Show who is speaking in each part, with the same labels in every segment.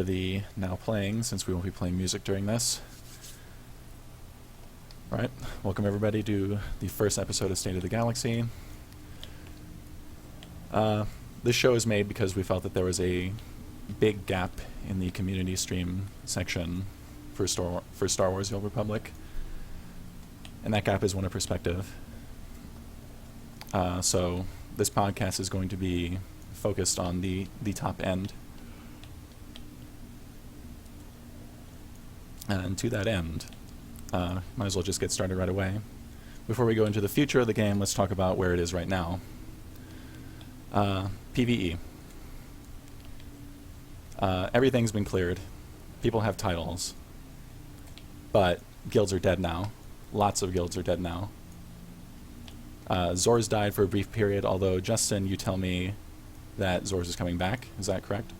Speaker 1: of the now playing, since we won't be playing music during this. Alright, welcome everybody to the first episode of State of the Galaxy. This show is made because we felt that there was a big gap in the community stream section for Star Wars: The Old Republic. And that gap is one of perspective. So this podcast is going to be focused on the top end. And to that end, might as well just get started right away. Before we go into the future of the game, let's talk about where it is right now. PvE. Everything's been cleared. People have titles. But guilds are dead now. Lots of guilds are dead now. Zors died for a brief period, although, Justin, you tell me that Zors is coming back. Is that correct?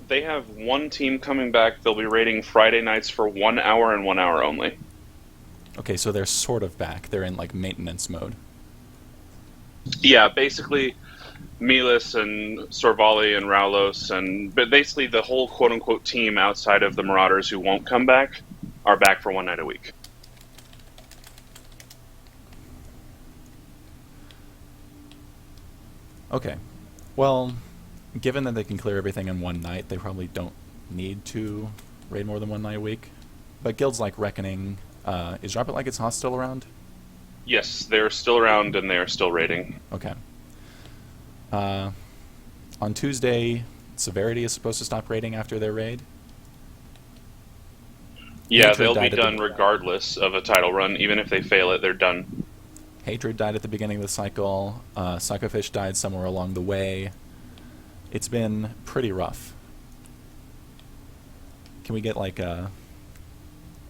Speaker 2: They have one team coming back. They'll be raiding Friday nights for 1 hour and 1 hour only.
Speaker 1: Okay, so they're sort of back. They're in, like, maintenance mode.
Speaker 2: Yeah, basically, Milas and Sorvali and Raulos, but basically the whole quote-unquote team outside of the Marauders who won't come back are back for one night a week.
Speaker 1: Okay. Well, given that they can clear everything in one night, they probably don't need to raid more than one night a week. But guilds like Reckoning, is Drop It Like It's Hot still around?
Speaker 2: Yes, they're still around and they are still raiding.
Speaker 1: Okay. On Tuesday, Severity is supposed to stop raiding after their raid.
Speaker 2: Yeah, they'll be done regardless of a title run. Even if they fail it, they're done.
Speaker 1: Hatred died at the beginning of the cycle. Psychofish died somewhere along the way. It's been pretty rough. Can we get like an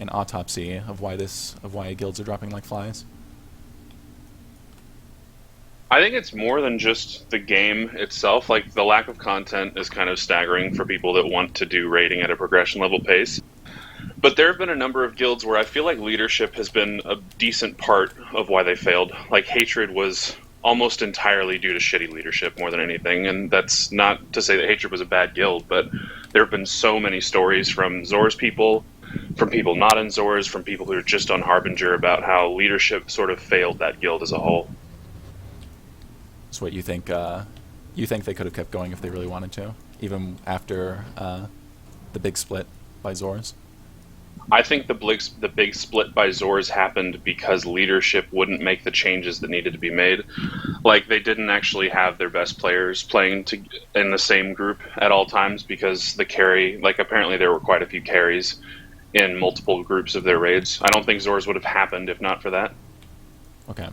Speaker 1: autopsy of why guilds are dropping like flies?
Speaker 2: I think it's more than just the game itself. Like, the lack of content is kind of staggering for people that want to do raiding at a progression level pace. But there have been a number of guilds where I feel like leadership has been a decent part of why they failed. Like, Hatred was almost entirely due to shitty leadership more than anything, and that's not to say that Hatred was a bad guild, but there have been so many stories from Zors people, from people not in Zors, from people who are just on Harbinger about how leadership sort of failed that guild as a whole.
Speaker 1: So what you think they could have kept going if they really wanted to, even after the big split by Zors?
Speaker 2: I think the big split by Zors happened because leadership wouldn't make the changes that needed to be made. Like, they didn't actually have their best players playing in the same group at all times because the carry, like, apparently there were quite a few carries in multiple groups of their raids. I don't think Zors would have happened if not for that.
Speaker 1: Okay.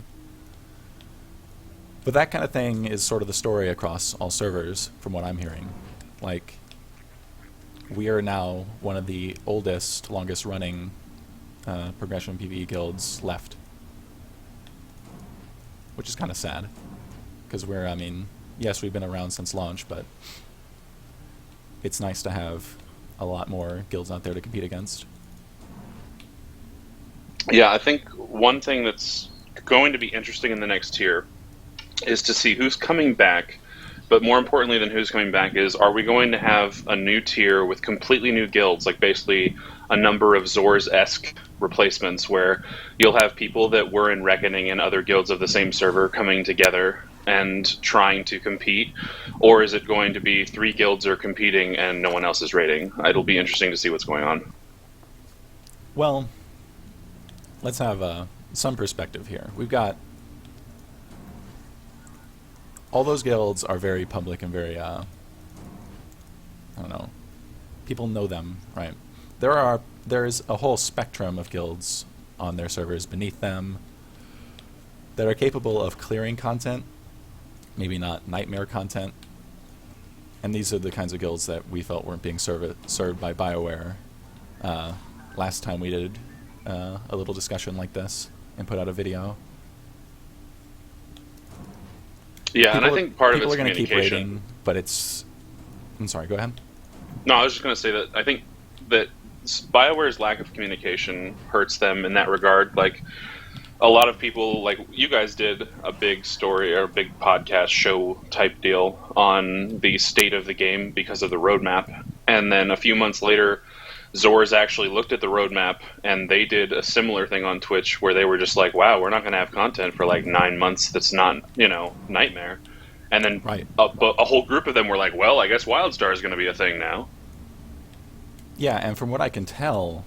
Speaker 1: But that kind of thing is sort of the story across all servers, from what I'm hearing. Like, we are now one of the oldest, longest-running progression PvE guilds left. Which is kind of sad. Because yes, we've been around since launch, but it's nice to have a lot more guilds out there to compete against.
Speaker 2: Yeah, I think one thing that's going to be interesting in the next tier is to see who's coming back. But more importantly than who's coming back is, are we going to have a new tier with completely new guilds, like basically a number of Zors-esque replacements where you'll have people that were in Reckoning and other guilds of the same server coming together and trying to compete? Or is it going to be 3 guilds are competing and no one else is raiding? It'll be interesting to see what's going on.
Speaker 1: Well, let's have some perspective here. We've got... all those guilds are very public and very, I don't know, people know them, right? There's a whole spectrum of guilds on their servers beneath them that are capable of clearing content, maybe not nightmare content, and these are the kinds of guilds that we felt weren't being served by BioWare. Last time we did a little discussion like this and put out a video.
Speaker 2: Yeah, and I think part of it's
Speaker 1: communication. People are going to keep
Speaker 2: communication.
Speaker 1: raiding, but it's... I'm sorry, go ahead.
Speaker 2: No, I was just going to say that I think that BioWare's lack of communication hurts them in that regard. Like, a lot of people, like you guys did a big story or a big podcast show type deal on the state of the game because of the roadmap. And then a few months later, Zors actually looked at the roadmap and they did a similar thing on Twitch where they were just like, wow, we're not going to have content for like 9 months that's not, Nightmare. And then
Speaker 1: Right.
Speaker 2: a whole group of them were like, well, I guess WildStar is going to be a thing now.
Speaker 1: Yeah, and from what I can tell,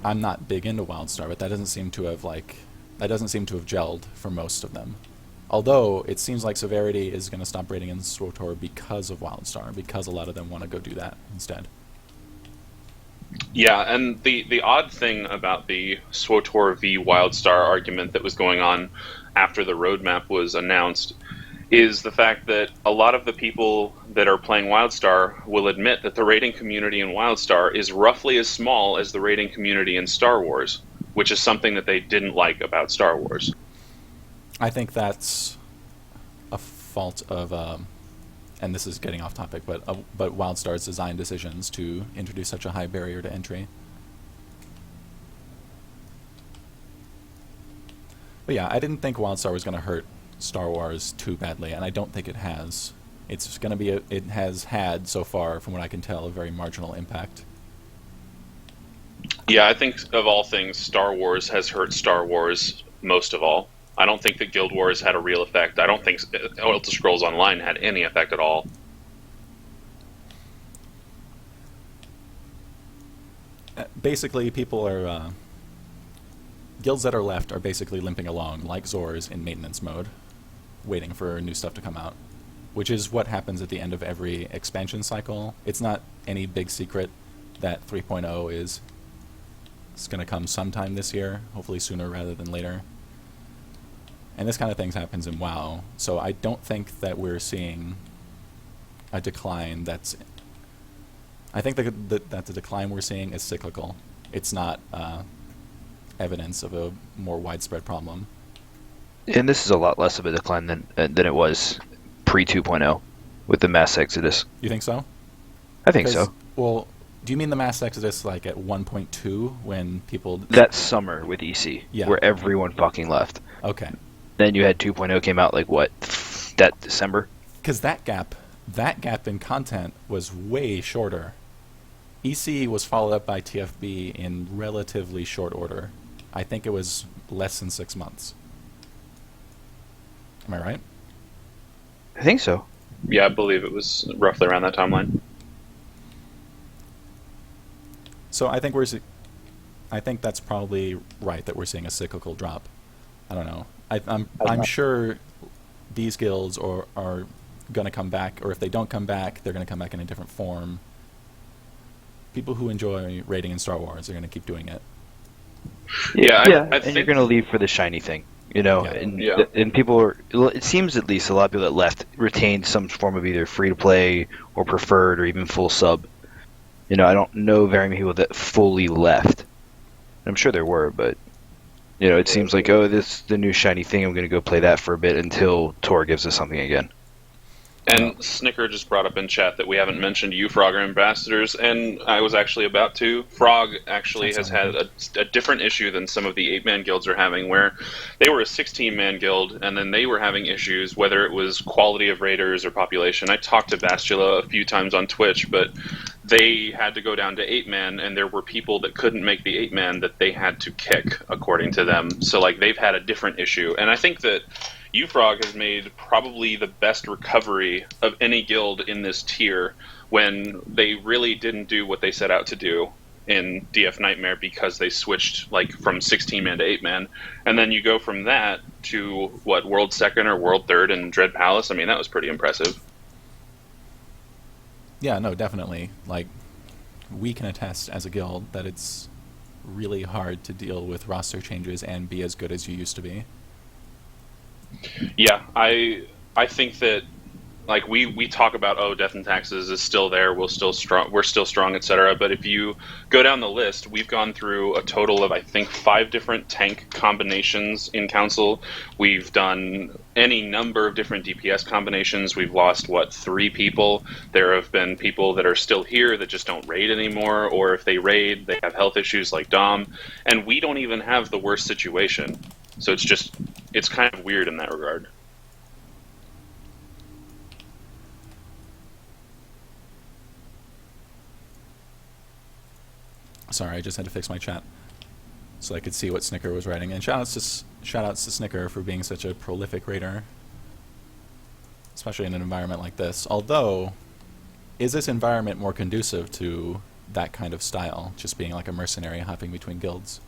Speaker 1: I'm not big into WildStar, but that doesn't seem to have gelled for most of them. Although it seems like Severity is going to stop raiding in SWTOR because of WildStar, because a lot of them want to go do that instead.
Speaker 2: Yeah, and the odd thing about the SWTOR v WildStar argument that was going on after the roadmap was announced is the fact that a lot of the people that are playing WildStar will admit that the raiding community in WildStar is roughly as small as the raiding community in Star Wars, which is something that they didn't like about Star Wars.
Speaker 1: I think that's a fault of, and this is getting off topic, but WildStar's design decisions to introduce such a high barrier to entry. But yeah, I didn't think WildStar was going to hurt Star Wars too badly, and I don't think it has. It's going to be it has had so far, from what I can tell, a very marginal impact.
Speaker 2: Yeah, I think of all things, Star Wars has hurt Star Wars most of all. I don't think that Guild Wars had a real effect. I don't think Elder Scrolls Online had any effect at all.
Speaker 1: Basically, people are guilds that are left are basically limping along like Zors in maintenance mode, waiting for new stuff to come out, which is what happens at the end of every expansion cycle. It's not any big secret that 3.0 is going to come sometime this year, hopefully sooner rather than later. And this kind of thing happens in WoW, so I don't think that we're seeing a decline that's... I think that the decline we're seeing is cyclical. It's not evidence of a more widespread problem.
Speaker 3: And this is a lot less of a decline than it was pre 2.0 with the mass exodus.
Speaker 1: You think so?
Speaker 3: I think so.
Speaker 1: Well, do you mean the mass exodus like at 1.2 when people...
Speaker 3: That summer with EC,
Speaker 1: yeah,
Speaker 3: where everyone fucking left.
Speaker 1: Okay.
Speaker 3: Then you had 2.0 came out like what, that December?
Speaker 1: Because that gap in content was way shorter. EC was followed up by TFB in relatively short order. I think it was less than 6 months. Am I right?
Speaker 3: I think so.
Speaker 2: Yeah, I believe it was roughly around that timeline.
Speaker 1: So I think that's probably right that we're seeing a cyclical drop. I don't know. I'm sure these guilds are going to come back, or if they don't come back, they're going to come back in a different form. People who enjoy raiding in Star Wars are going to keep doing it.
Speaker 2: Yeah, I
Speaker 3: and
Speaker 2: think
Speaker 3: you're going to leave for the shiny thing,
Speaker 1: Yeah.
Speaker 3: And people are, it seems at least a lot of people that left retained some form of either free to play or preferred or even full sub. I don't know very many people that fully left. I'm sure there were, but it seems like, oh, this is the new shiny thing, I'm going to go play that for a bit until Tor gives us something again.
Speaker 2: And Snicker just brought up in chat that we haven't mentioned you, Frog, or Ambassadors, and I was actually about to. Frog actually has had a different issue than some of the 8-man guilds are having, where they were a 16-man guild, and then they were having issues, whether it was quality of raiders or population. I talked to Bastula a few times on Twitch, but they had to go down to 8-man, and there were people that couldn't make the 8-man that they had to kick, according to them. So, they've had a different issue. And I think that UFrog has made probably the best recovery of any guild in this tier when they really didn't do what they set out to do in DF Nightmare because they switched from 16-man to 8-man. And then you go from that to, World 2nd or World 3rd in Dread Palace? I mean, that was pretty impressive.
Speaker 1: Yeah, no, definitely. We can attest as a guild that it's really hard to deal with roster changes and be as good as you used to be.
Speaker 2: Yeah, I think that we talk about Death and Taxes is still there, we're still strong, etc. But if you go down the list, we've gone through a total of I think 5 different tank combinations in Council. We've done any number of different DPS combinations. We've lost 3 people. There have been people that are still here that just don't raid anymore, or if they raid, they have health issues like Dom, and we don't even have the worst situation. So it's kind of weird in that regard.
Speaker 1: Sorry, I just had to fix my chat so I could see what Snicker was writing. And shoutouts to Snicker for being such a prolific raider, especially in an environment like this. Although, is this environment more conducive to that kind of style, just being like a mercenary hopping between guilds?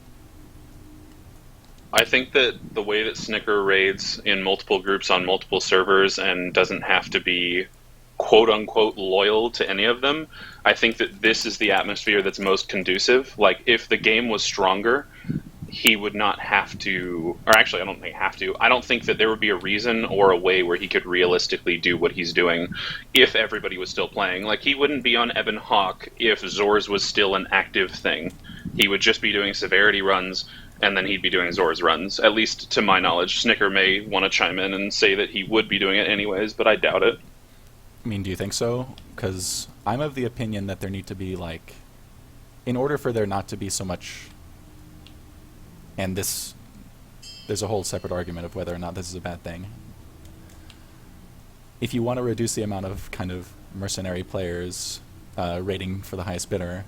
Speaker 2: I think that the way that Snicker raids in multiple groups on multiple servers and doesn't have to be quote-unquote loyal to any of them, I think that this is the atmosphere that's most conducive. Like, if the game was stronger, he would not have to, or actually I don't think have to, I don't think that there would be a reason or a way where he could realistically do what he's doing if everybody was still playing. Like, he wouldn't be on Ebon Hawk if Zor's was still an active thing. He would just be doing severity runs, and then he'd be doing Zor's runs, at least to my knowledge. Snicker may want to chime in and say that he would be doing it anyways, but I doubt it.
Speaker 1: I mean, do you think so? Because I'm of the opinion that there need to be, like, in order for there not to be so much, and this, there's a whole separate argument of whether or not this is a bad thing. If you want to reduce the amount of kind of mercenary players raiding for the highest bidder,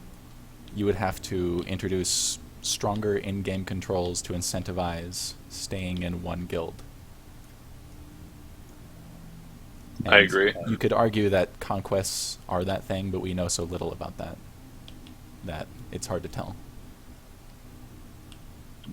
Speaker 1: you would have to introduce stronger in-game controls to incentivize staying in one guild. And
Speaker 2: I agree.
Speaker 1: You could argue that conquests are that thing, but we know so little about that it's hard to tell.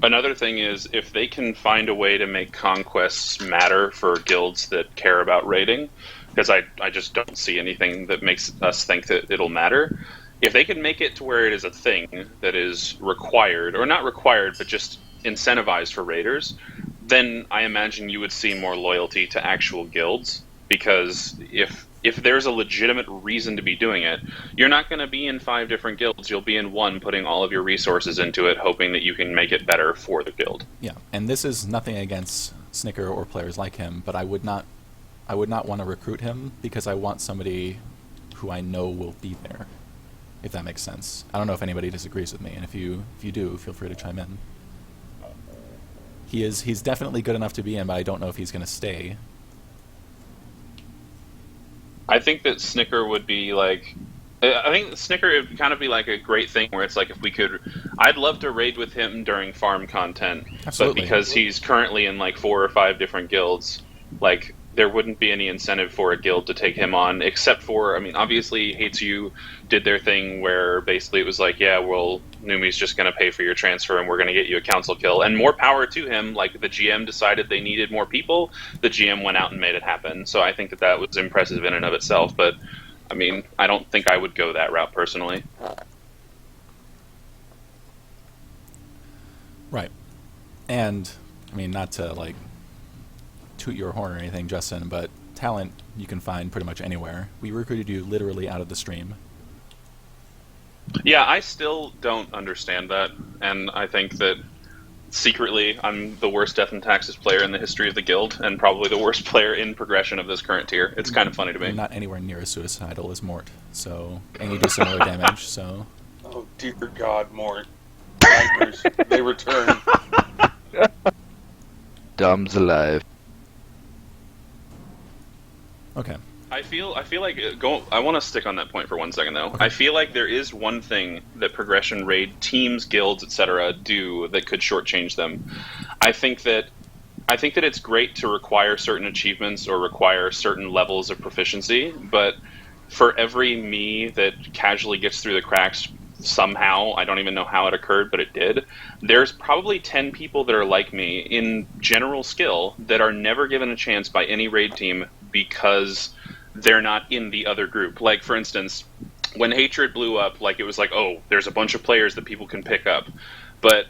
Speaker 2: Another thing is, if they can find a way to make conquests matter for guilds that care about raiding, because I just don't see anything that makes us think that it'll matter. If they can make it to where it is a thing that is required, or not required, but just incentivized for raiders, then I imagine you would see more loyalty to actual guilds. Because if there's a legitimate reason to be doing it, you're not going to be in 5 different guilds. You'll be in one, putting all of your resources into it, hoping that you can make it better for the guild.
Speaker 1: Yeah, and this is nothing against Snicker or players like him, but I would not want to recruit him because I want somebody who I know will be there, if that makes sense. I don't know if anybody disagrees with me, and if you do, feel free to chime in. He's definitely good enough to be in, but I don't know if he's going to stay.
Speaker 2: I think that Snicker would be like... I think Snicker would kind of be like a great thing where it's like if we could... I'd love to raid with him during farm content.
Speaker 1: Absolutely.
Speaker 2: But because he's currently in like 4 or 5 different guilds, like there wouldn't be any incentive for a guild to take him on, except for, I mean, obviously Hates You did their thing where basically it was like, yeah, well, Numi's just going to pay for your transfer and we're going to get you a council kill. And more power to him. Like, the GM decided they needed more people, the GM went out and made it happen. So I think that that was impressive in and of itself, but I mean, I don't think I would go that route personally.
Speaker 1: Right. And, I mean, not to, like, toot your horn or anything, Justin, but talent you can find pretty much anywhere. We recruited you literally out of the stream.
Speaker 2: Yeah, I still don't understand that, and I think that secretly I'm the worst Death and Taxes player in the history of the guild, and probably the worst player in progression of this current tier. It's kind of funny to me.
Speaker 1: You're not anywhere near as suicidal as Mort, so, and you do similar damage, so...
Speaker 4: Oh, dear God, Mort. Nightmares, they return.
Speaker 3: Dom's alive.
Speaker 1: Okay.
Speaker 2: I feel like I want to stick on that point for 1 second though.
Speaker 1: Okay.
Speaker 2: I feel like there is one thing that progression raid teams, guilds, etc. do that could shortchange them. I think that it's great to require certain achievements or require certain levels of proficiency, but for every me that casually gets through the cracks somehow, I don't even know how it occurred, but it did, there's probably 10 people that are like me in general skill that are never given a chance by any raid team because they're not in the other group. Like, for instance, when Hatred blew up, like, it was like, oh, there's a bunch of players that people can pick up. But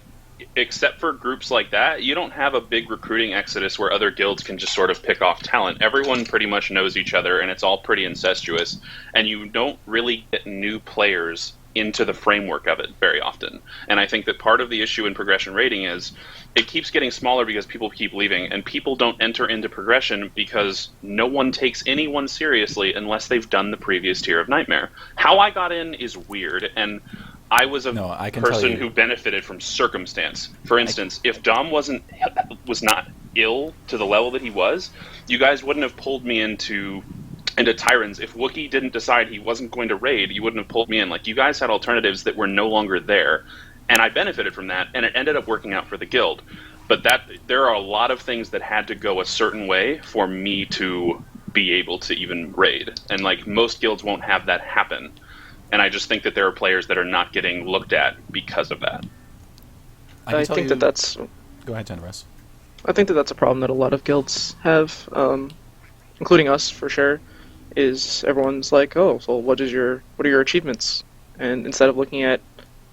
Speaker 2: except for groups like that, you don't have a big recruiting exodus where other guilds can just sort of pick off talent. Everyone pretty much knows each other, and it's all pretty incestuous. And you don't really get new players into the framework of it very often. And I think that part of the issue in progression rating is it keeps getting smaller because people keep leaving, and people don't enter into progression because no one takes anyone seriously unless they've done the previous tier of Nightmare. How I got in is weird, and I was a person who benefited from circumstance. For instance, if Dom was not ill to the level that he was, you guys wouldn't have pulled me into into Tyrants. If Wookiee didn't decide he wasn't going to raid, you wouldn't have pulled me in. Like, you guys had alternatives that were no longer there, and I benefited from that, and it ended up working out for the guild. But there are a lot of things that had to go a certain way for me to be able to even raid, and like most guilds won't have that happen. And I just think that there are players that are not getting looked at because of that.
Speaker 5: I think that that's.
Speaker 1: Go ahead, Tenebris.
Speaker 5: I think that that's a problem that a lot of guilds have, including us for sure. Is everyone's like, oh, so what are your achievements? And instead of looking at,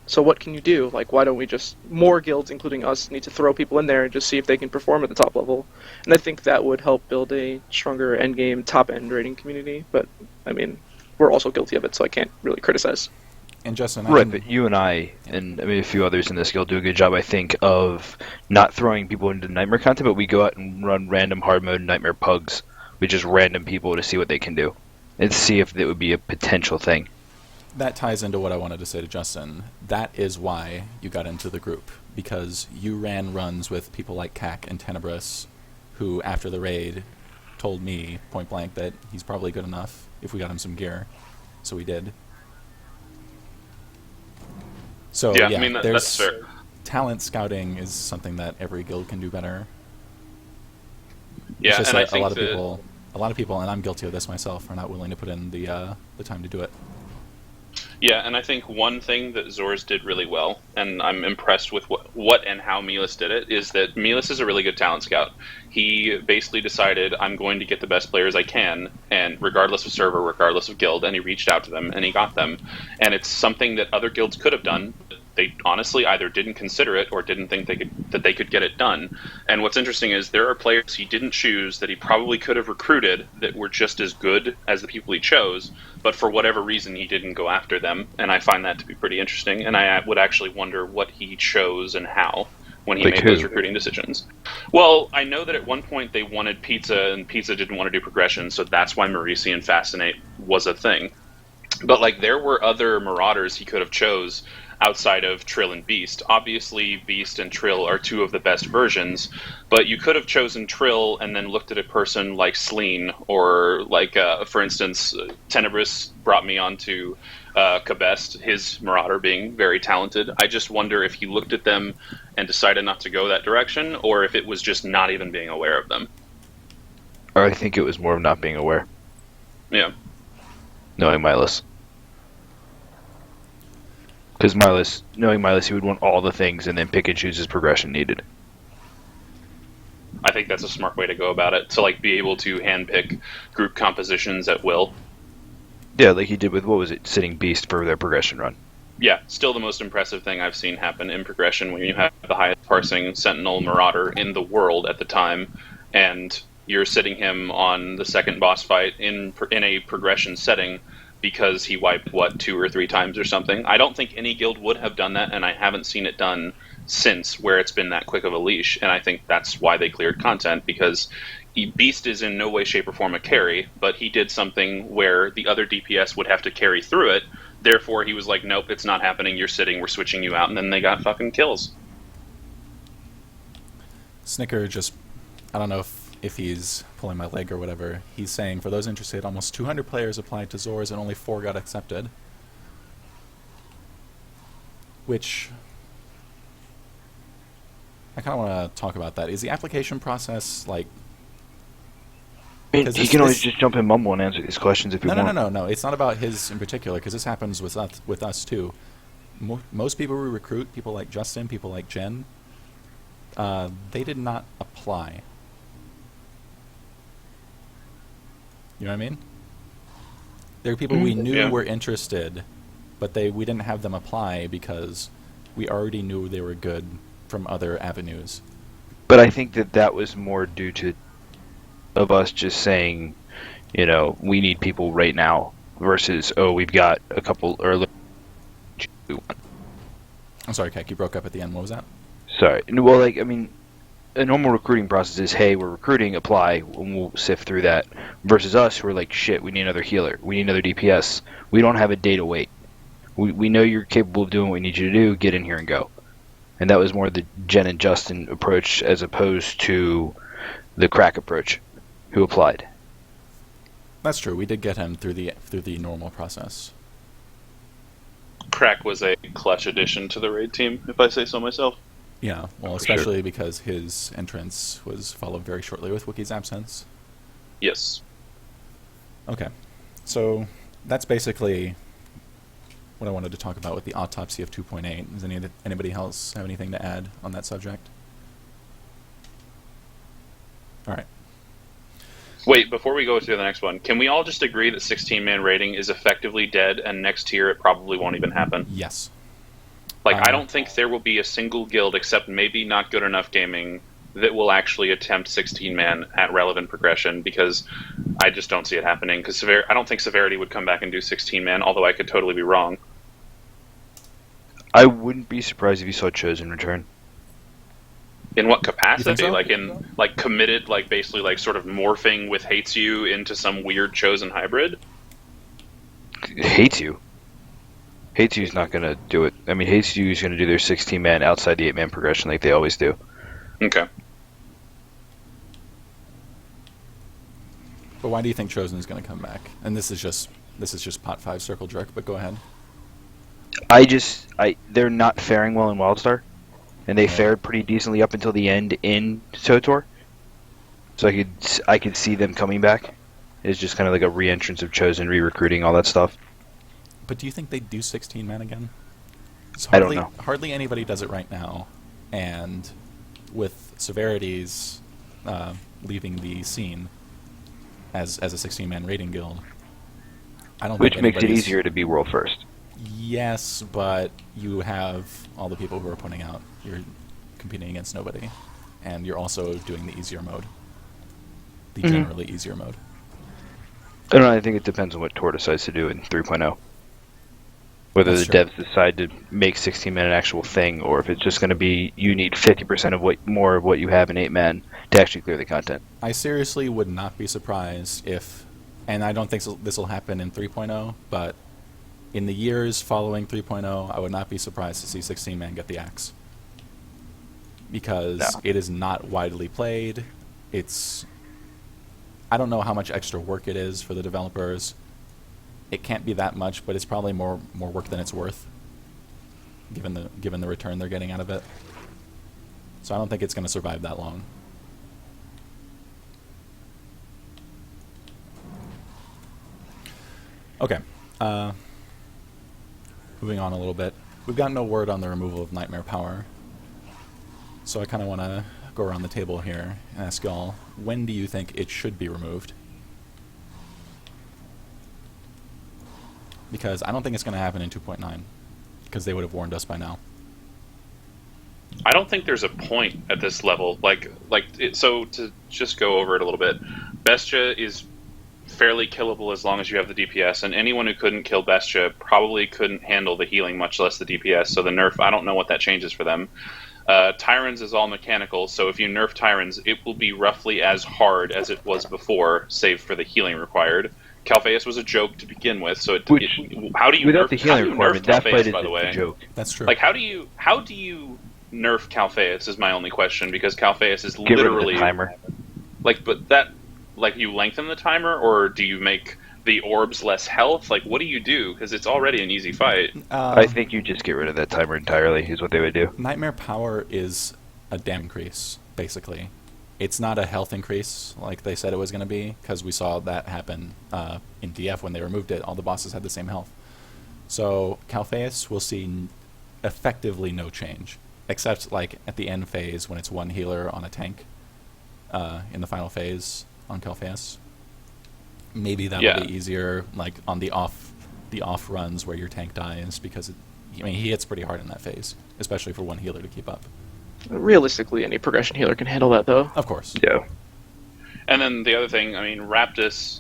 Speaker 5: so what can you do? Like, why don't we just, more guilds, including us, need to throw people in there and just see if they can perform at the top level? And I think that would help build a stronger endgame, top-end rating community. But, I mean, we're also guilty of it, so I can't really criticize.
Speaker 1: And Justin,
Speaker 3: Right, but you and I, and I mean a few others in this guild, do a good job, I think, of not throwing people into Nightmare content, but we go out and run random hard mode Nightmare pugs with just random people to see what they can do, and see if it would be a potential thing.
Speaker 1: that ties into what I wanted to say to Justin. That is why you got into the group, because you ran runs with people like Cac and Tenebris, who, after the raid, told me point blank that he's probably good enough if we got him some gear. So we did. So
Speaker 2: Yeah, I mean, that's fair.
Speaker 1: Talent scouting is something that every guild can do better.
Speaker 2: Yeah,
Speaker 1: It's just
Speaker 2: and I
Speaker 1: that
Speaker 2: think
Speaker 1: a lot of people, and I'm guilty of this myself, are not willing to put in the time to do it.
Speaker 2: Yeah, and I think one thing that Zors did really well, and I'm impressed with what and how Milas did it, is that Milas is a really good talent scout. He basically decided, I'm going to get the best players I can, and regardless of server, regardless of guild, and he reached out to them, and he got them. And it's something that other guilds could have done. They honestly either didn't consider it or didn't think they could get it done. And what's interesting is there are players he didn't choose that he probably could have recruited that were just as good as the people he chose, but for whatever reason he didn't go after them. And I find that to be pretty interesting. And I would actually wonder what he chose and how when he made those recruiting decisions. Well, I know that at one point they wanted Pizza, and Pizza didn't want to do progression, so that's why Marisi and Fascinate was a thing. But like, there were other Marauders he could have chose outside of Trill and Beast. Obviously, Beast and Trill are two of the best versions, but you could have chosen Trill and then looked at a person like Sleen, or like, for instance, Tenebris brought me onto Cabest, his Marauder being very talented. I just wonder if he looked at them and decided not to go that direction, or if it was just not even being aware of them.
Speaker 3: Or I think it was more of not being aware.
Speaker 2: Yeah.
Speaker 3: Knowing Milas. Because knowing Milas, he would want all the things and then pick and choose his progression needed.
Speaker 2: I think that's a smart way to go about it, to like be able to handpick group compositions at will.
Speaker 3: Yeah, like he did with, what was it, Sitting Beast for their progression run.
Speaker 2: Yeah, still the most impressive thing I've seen happen in progression, when you have the highest parsing Sentinel Marauder in the world at the time, and you're sitting him on the second boss fight in a progression setting, because he wiped, 2 or 3 times or something. I don't think any guild would have done that, and I haven't seen it done since, where it's been that quick of a leash, and I think that's why they cleared content, because Beast is in no way, shape, or form a carry, but he did something where the other DPS would have to carry through it, therefore he was like, nope, it's not happening, you're sitting, we're switching you out, and then they got fucking kills.
Speaker 1: Snicker just, I don't know if he's pulling my leg or whatever, he's saying, for those interested, almost 200 players applied to Zors and only 4 got accepted. Which, I kind of want to talk about that. Is the application process, like...
Speaker 3: I mean, he can always just jump in Mumble and answer these questions if you want.
Speaker 1: No. It's not about his in particular, because this happens with us too. Most people we recruit, people like Justin, people like Jen, they did not apply. You know what I mean? There are people we knew were interested, but we didn't have them apply because we already knew they were good from other avenues.
Speaker 3: But I think that was more due to of us just saying, we need people right now, versus, we've got a couple early.
Speaker 1: I'm sorry, Kek, you broke up at the end. What was that?
Speaker 3: Sorry. Well, a normal recruiting process is, hey, we're recruiting, apply, and we'll sift through that. Versus us, who are like, shit, we need another healer. We need another DPS. We don't have a day to wait. We know you're capable of doing what we need you to do. Get in here and go. And that was more the Jen and Justin approach, as opposed to the Crack approach, who applied.
Speaker 1: That's true. We did get him through the normal process.
Speaker 2: Crack was a clutch addition to the raid team, if I say so myself.
Speaker 1: Yeah, well, especially because his entrance was followed very shortly with Wookiee's absence.
Speaker 2: Yes.
Speaker 1: Okay, so that's basically what I wanted to talk about with the autopsy of 2.8. Does anybody else have anything to add on that subject? All right.
Speaker 2: Wait, before we go to the next one, can we all just agree that 16-man raiding is effectively dead, and next year it probably won't even happen?
Speaker 1: Yes.
Speaker 2: I don't think there will be a single guild, except maybe Not Good Enough Gaming, that will actually attempt 16-man at relevant progression, because I just don't see it happening. Because I don't think Severity would come back and do 16-man, although I could totally be wrong.
Speaker 3: I wouldn't be surprised if you saw Chosen return.
Speaker 2: In what
Speaker 1: You
Speaker 2: capacity?
Speaker 1: think so?
Speaker 2: Committed, basically sort of morphing with Hates You into some weird Chosen hybrid?
Speaker 3: Hates You. Hates You's not going to do it. I mean, Hates You's going to do their 16-man outside the 8-man progression like they always do.
Speaker 2: Okay.
Speaker 1: But why do you think Chosen is going to come back? And this is just pot 5 circle jerk, but go ahead.
Speaker 3: They're not faring well in WildStar, and they fared pretty decently up until the end in SWTOR. So I could see them coming back. It's just kind of like a re-entrance of Chosen, re-recruiting, all that stuff.
Speaker 1: But do you think they'd do 16-man again?
Speaker 3: I don't know.
Speaker 1: Hardly anybody does it right now, and with Severities leaving the scene as a 16-man raiding guild, I don't think
Speaker 3: Which makes it
Speaker 1: anybody's-
Speaker 3: easier to be world first.
Speaker 1: Yes, but you have all the people who are putting out. You're competing against nobody, and you're also doing the easier mode, the generally easier mode.
Speaker 3: I don't know. I think it depends on what Tor decides to do in 3.0. Whether
Speaker 1: That's
Speaker 3: the
Speaker 1: true.
Speaker 3: devs decide to make 16-man an actual thing, or if it's just going to be you need 50% of more of what you have in 8-man to actually clear the content.
Speaker 1: I seriously would not be surprised if, and I don't think this will happen in 3.0, but in the years following 3.0, I would not be surprised to see 16-man get the axe. Because
Speaker 3: No.
Speaker 1: it is not widely played. I don't know how much extra work it is for the developers. It can't be that much, but it's probably more work than it's worth, given the return they're getting out of it. So I don't think it's going to survive that long. Okay. Moving on a little bit. We've got no word on the removal of Nightmare Power. So I kind of want to go around the table here and ask y'all, when do you think it should be removed? Because I don't think it's going to happen in 2.9, because they would have warned us by now.
Speaker 2: I don't think there's a point at this level. So to just go over it a little bit, Bestia is fairly killable as long as you have the DPS, and anyone who couldn't kill Bestia probably couldn't handle the healing, much less the DPS. So the nerf, I don't know what that changes for them. Tyrants is all mechanical, so if you nerf Tyrants, it will be roughly as hard as it was before, save for the healing required. Calpheus was a joke to begin with, so how do you
Speaker 3: Without
Speaker 2: nerf,
Speaker 3: the healing requirement, that fight
Speaker 2: Calpheus,
Speaker 3: is
Speaker 2: by the way?
Speaker 3: a joke.
Speaker 1: That's true.
Speaker 2: How do you nerf Calpheus is my only question, because Calpheus is
Speaker 3: Get rid of
Speaker 2: literally
Speaker 3: the timer.
Speaker 2: you lengthen the timer, or do you make the orbs less health? What do you do? Because it's already an easy fight.
Speaker 3: I think you just get rid of that timer entirely, is what they would do.
Speaker 1: Nightmare Power is a damage increase, basically. It's not a health increase like they said it was going to be, because we saw that happen in DF when they removed it. All the bosses had the same health. So Calpheus will see effectively no change, except at the end phase when it's one healer on a tank in the final phase on Calpheus. Maybe that'll be easier, on the off runs where your tank dies, because he hits pretty hard in that phase, especially for one healer to keep up.
Speaker 5: Realistically, any progression healer can handle that, though.
Speaker 1: Of course.
Speaker 3: Yeah.
Speaker 2: And then the other thing, Raptus,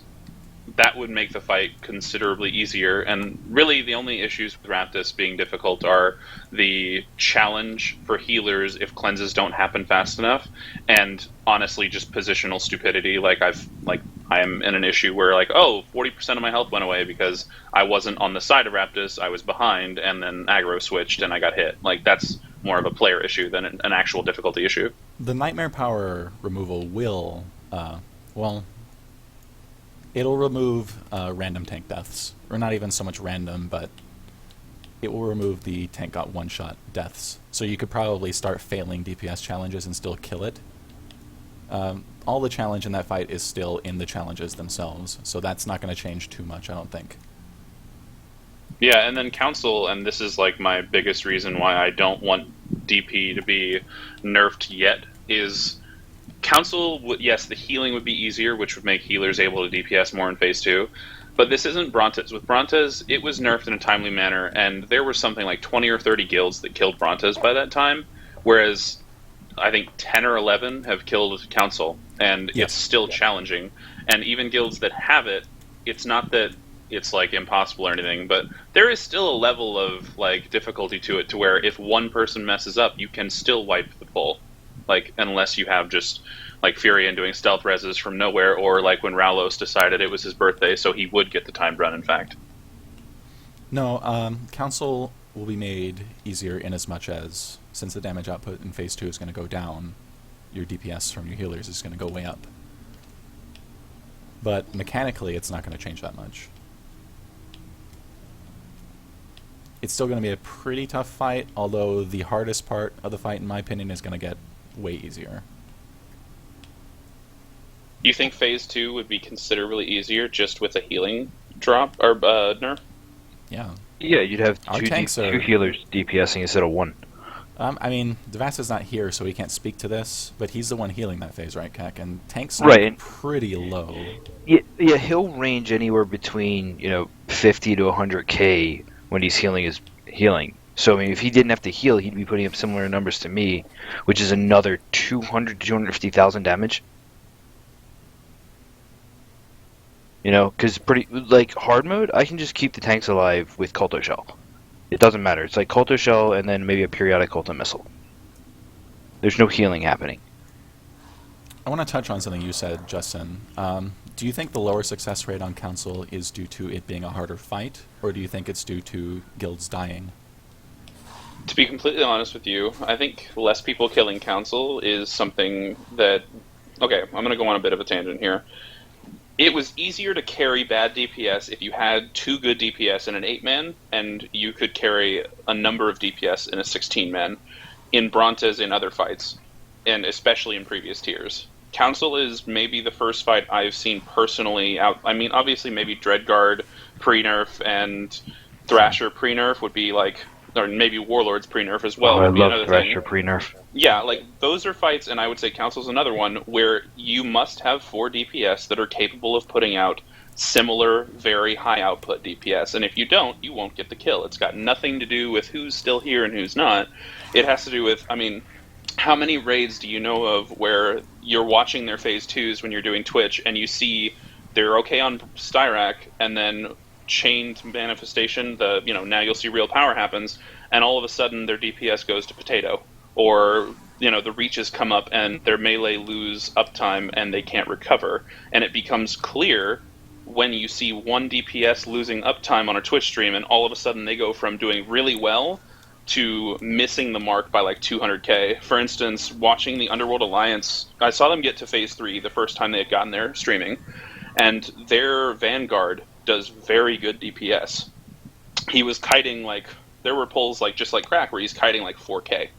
Speaker 2: that would make the fight considerably easier. And really, the only issues with Raptus being difficult are the challenge for healers if cleanses don't happen fast enough, and honestly, just positional stupidity. I am in an issue where 40% of my health went away because I wasn't on the side of Raptus, I was behind, and then aggro switched and I got hit. That's more of a player issue than an actual difficulty issue.
Speaker 1: The Nightmare Power removal will, It'll remove random tank deaths. Or not even so much random, but it will remove the tank got one-shot deaths. So you could probably start failing DPS challenges and still kill it. All the challenge in that fight is still in the challenges themselves, so that's not going to change too much, I don't think.
Speaker 2: Yeah, and then Council, and this is like my biggest reason why I don't want DP to be nerfed yet, is Council, yes, the healing would be easier, which would make healers able to DPS more in Phase 2, but this isn't Brontes. With Brontes, it was nerfed in a timely manner, and there were something like 20 or 30 guilds that killed Brontes by that time, whereas I think 10 or 11 have killed Council, and
Speaker 1: Yes.
Speaker 2: it's still challenging. And even guilds that have it, it's not that it's like impossible or anything, but there is still a level of like difficulty to it, to where if one person messes up, you can still wipe the pull, like unless you have just like Furion doing stealth reses from nowhere, or like when Raulos decided it was his birthday, so he would get the timed run. In fact,
Speaker 1: No, Council will be made easier in as much as, since the damage output in Phase 2 is going to go down, your DPS from your healers is going to go way up. But mechanically, it's not going to change that much. It's still going to be a pretty tough fight, although the hardest part of the fight, in my opinion, is going to get way easier.
Speaker 2: you think Phase 2 would be considerably easier just with a healing drop or nerf?
Speaker 1: Yeah.
Speaker 3: Yeah, you'd have
Speaker 1: Our
Speaker 3: two
Speaker 1: tanks are-
Speaker 3: healers DPSing instead of one.
Speaker 1: I mean, Devasta's not here, so he can't speak to this, but he's the one healing that phase, right, Kek? And tanks are
Speaker 3: Right, and-
Speaker 1: pretty low.
Speaker 3: Yeah, he'll range anywhere between 50 to 100k when he's healing his healing. So I mean, if he didn't have to heal, he'd be putting up similar numbers to me, which is another 200 to 250,000 damage. Because pretty like hard mode, I can just keep the tanks alive with Culto Shell. It doesn't matter. It's like Culto Shell and then maybe a periodic Culto Missile. There's no healing happening.
Speaker 1: I want to touch on something you said, Justin. Do you think the lower success rate on Council is due to it being a harder fight, or do you think it's due to guilds dying?
Speaker 2: To be completely honest with you, I think less people killing Council is something that... Okay, I'm going to go on a bit of a tangent here. It was easier to carry bad DPS if you had 2 good DPS in an 8-man, and you could carry a number of DPS in a 16-man, in Brontes in other fights, and especially in previous tiers. Council is maybe the first fight I've seen personally out... I mean, obviously maybe Dreadguard pre-nerf and Thrasher pre-nerf would be like... Or maybe Warlords pre-nerf as well.
Speaker 3: I
Speaker 2: would be
Speaker 3: love
Speaker 2: another
Speaker 3: Thrasher
Speaker 2: thing.
Speaker 3: pre-nerf.
Speaker 2: Yeah, like, those are fights, and I would say Council's another one, where you must have 4 DPS that are capable of putting out similar, very high output DPS, and if you don't, you won't get the kill. It's got nothing to do with who's still here and who's not. It has to do with, I mean, how many raids do you know of where you're watching their Phase 2s when you're doing Twitch, and you see they're okay on Styrak, and then chained manifestation, now you'll see real power happens, and all of a sudden their DPS goes to potato, or the reaches come up and their melee lose uptime and they can't recover, and it becomes clear when you see one DPS losing uptime on a Twitch stream, and all of a sudden they go from doing really well to missing the mark by like 200k. For instance, watching the Underworld Alliance, I saw them get to Phase 3 the first time they had gotten there streaming, and their Vanguard does very good DPS. He was kiting like, there were pulls like just like Crack where he's kiting like 4k.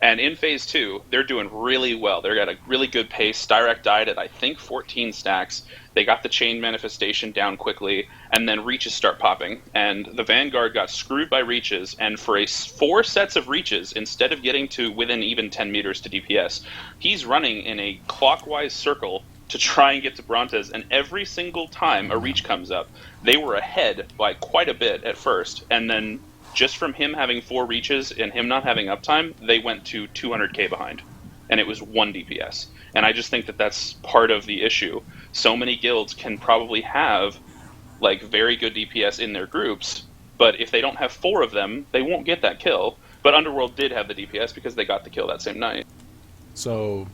Speaker 2: And in Phase 2, they're doing really well. They're at a really good pace. Styrak died at, I think, 14 stacks. They got the chain manifestation down quickly, and then reaches start popping. And the Vanguard got screwed by reaches, and for 4 sets of reaches, instead of getting to within even 10 meters to DPS, he's running in a clockwise circle to try and get to Brontes, and every single time a reach comes up, they were ahead by quite a bit at first, and then just from him having 4 reaches and him not having uptime, they went to 200k behind, and it was 1 DPS. And I just think that that's part of the issue. So many guilds can probably have like very good DPS in their groups, but if they don't have 4 of them, they won't get that kill. But Underworld did have the DPS because they got the kill that same night.
Speaker 1: So,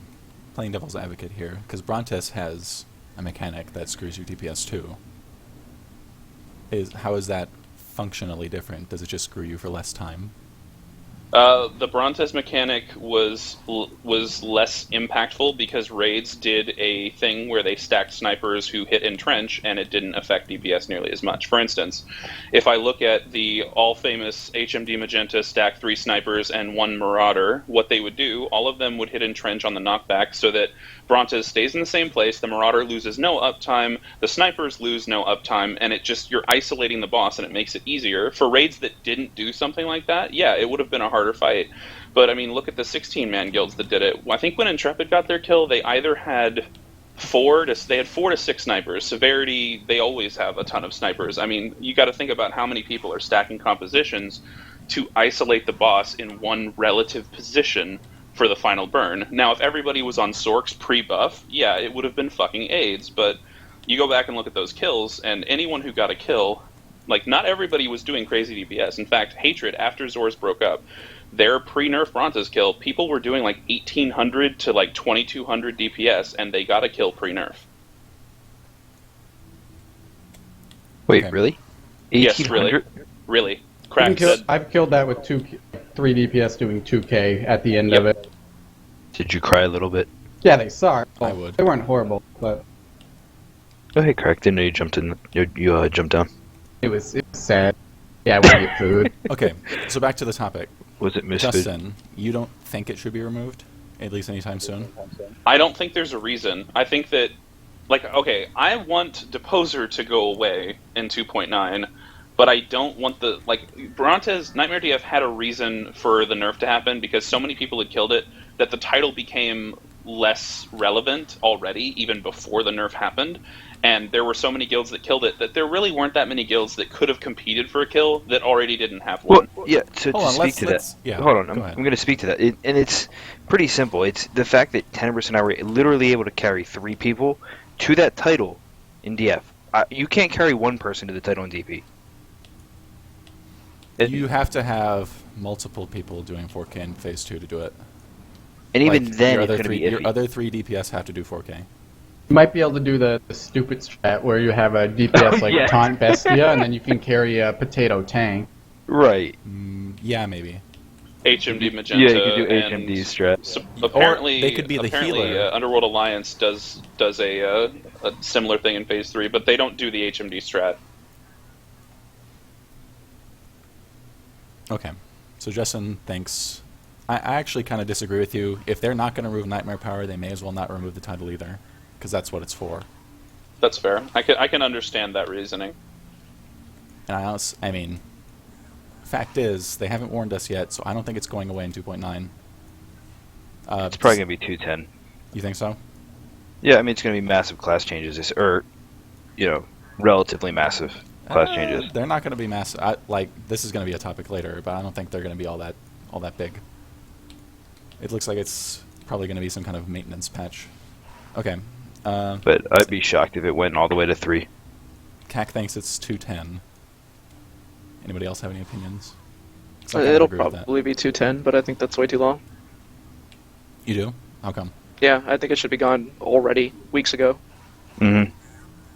Speaker 1: playing devil's advocate here, because Brontes has a mechanic that screws you DPS too. How is that functionally different? Does it just screw you for less time?
Speaker 2: The Brontes mechanic was less impactful because raids did a thing where they stacked snipers who hit in trench, and it didn't affect DPS nearly as much. For instance, if I look at the all-famous HMD Magenta stack 3 snipers and 1 Marauder, what they would do, all of them would hit in trench on the knockback so that Brontes stays in the same place, the Marauder loses no uptime, the snipers lose no uptime, and you're isolating the boss, and it makes it easier. For raids that didn't do something like that, yeah, it would have been a harder fight. But I mean, look at the 16-man guilds that did it. I think when Intrepid got their kill, they either had 4 to 6 snipers. Severity, they always have a ton of snipers. I mean, you got to think about how many people are stacking compositions to isolate the boss in one relative position for the final burn. Now, if everybody was on Sork's pre-buff, yeah, it would have been fucking AIDS, but you go back and look at those kills, and anyone who got a kill, like, not everybody was doing crazy DPS. In fact, Hatred, after Zors broke up, their pre-nerf Brontes kill, people were doing like 1800 to like 2200 DPS, and they got a kill pre-nerf.
Speaker 3: Wait,
Speaker 1: Okay.
Speaker 3: really?
Speaker 2: Yes,
Speaker 3: 1800?
Speaker 2: really. Crack said,
Speaker 6: I've killed that with 3 DPS doing 2k at the end of it.
Speaker 3: Did you cry a little bit?
Speaker 6: Yeah, they suck.
Speaker 1: I would.
Speaker 6: They weren't horrible, but
Speaker 3: Oh, hey, Craig. Didn't know you jumped in. You jumped down.
Speaker 6: it was sad. Yeah, I wouldn't get food.
Speaker 1: Okay, so back to the topic.
Speaker 3: Was it Misfit?
Speaker 1: Justin, you don't think it should be removed, at least anytime soon?
Speaker 2: I don't think there's a reason. I think that, like, okay, I want Deposer to go away in 2.9, but I don't want Brontes, Nightmare DF had a reason for the nerf to happen because so many people had killed it that the title became less relevant already, even before the nerf happened. And there were so many guilds that killed it that there really weren't that many guilds that could have competed for a kill that already didn't have one.
Speaker 3: Well, yeah. To
Speaker 1: Hold on,
Speaker 3: speak
Speaker 1: let's-
Speaker 3: to
Speaker 1: let's-
Speaker 3: that,
Speaker 1: yeah,
Speaker 3: hold on.
Speaker 1: go
Speaker 3: I'm
Speaker 1: ahead.
Speaker 3: going to speak to that, and it's pretty simple. It's the fact that Tenebris and I were literally able to carry 3 people to that title in DF. You can't carry one person to the title in DP.
Speaker 1: You have to have multiple people doing 4K in Phase 2 to do it.
Speaker 3: And even
Speaker 1: Like,
Speaker 3: then,
Speaker 1: your
Speaker 3: it's
Speaker 1: other
Speaker 3: going to
Speaker 1: three,
Speaker 3: be iffy.
Speaker 1: your other 3 DPS have to do 4K.
Speaker 6: You might be able to do the stupid strat where you have a DPS like
Speaker 3: Yeah.
Speaker 6: Taunt Bestia, and then you can carry a Potato Tank.
Speaker 3: Right.
Speaker 1: Yeah, maybe.
Speaker 2: HMD Magenta.
Speaker 3: Yeah, you can do
Speaker 2: and
Speaker 3: HMD strat.
Speaker 2: So apparently,
Speaker 1: they could be the healer.
Speaker 2: Underworld Alliance does a similar thing in Phase 3, but they don't do the HMD strat.
Speaker 1: Okay. So Justin thinks... I actually kind of disagree with you. If they're not going to remove Nightmare Power, they may as well not remove the title either, because that's what it's for.
Speaker 2: That's fair. I can understand that reasoning.
Speaker 1: And I mean, fact is, they haven't warned us yet, so I don't think it's going away in 2.9.
Speaker 3: It's probably going to be 210.
Speaker 1: You think so?
Speaker 3: Yeah, I mean, it's going to be massive class changes. Relatively massive class changes.
Speaker 1: They're not going to be massive. This is going to be a topic later, but I don't think they're going to be all that big. It looks like it's probably going to be some kind of maintenance patch. Okay.
Speaker 3: But I'd be shocked if it went all the way to 3.
Speaker 1: CAC thinks it's 210. Anybody else have any opinions? 'Cause I kinda
Speaker 5: It'll
Speaker 1: agree with that.
Speaker 5: probably be 210, but I think that's way too long.
Speaker 1: You do? How come?
Speaker 5: Yeah, I think it should be gone already, weeks ago.
Speaker 3: Mm-hmm.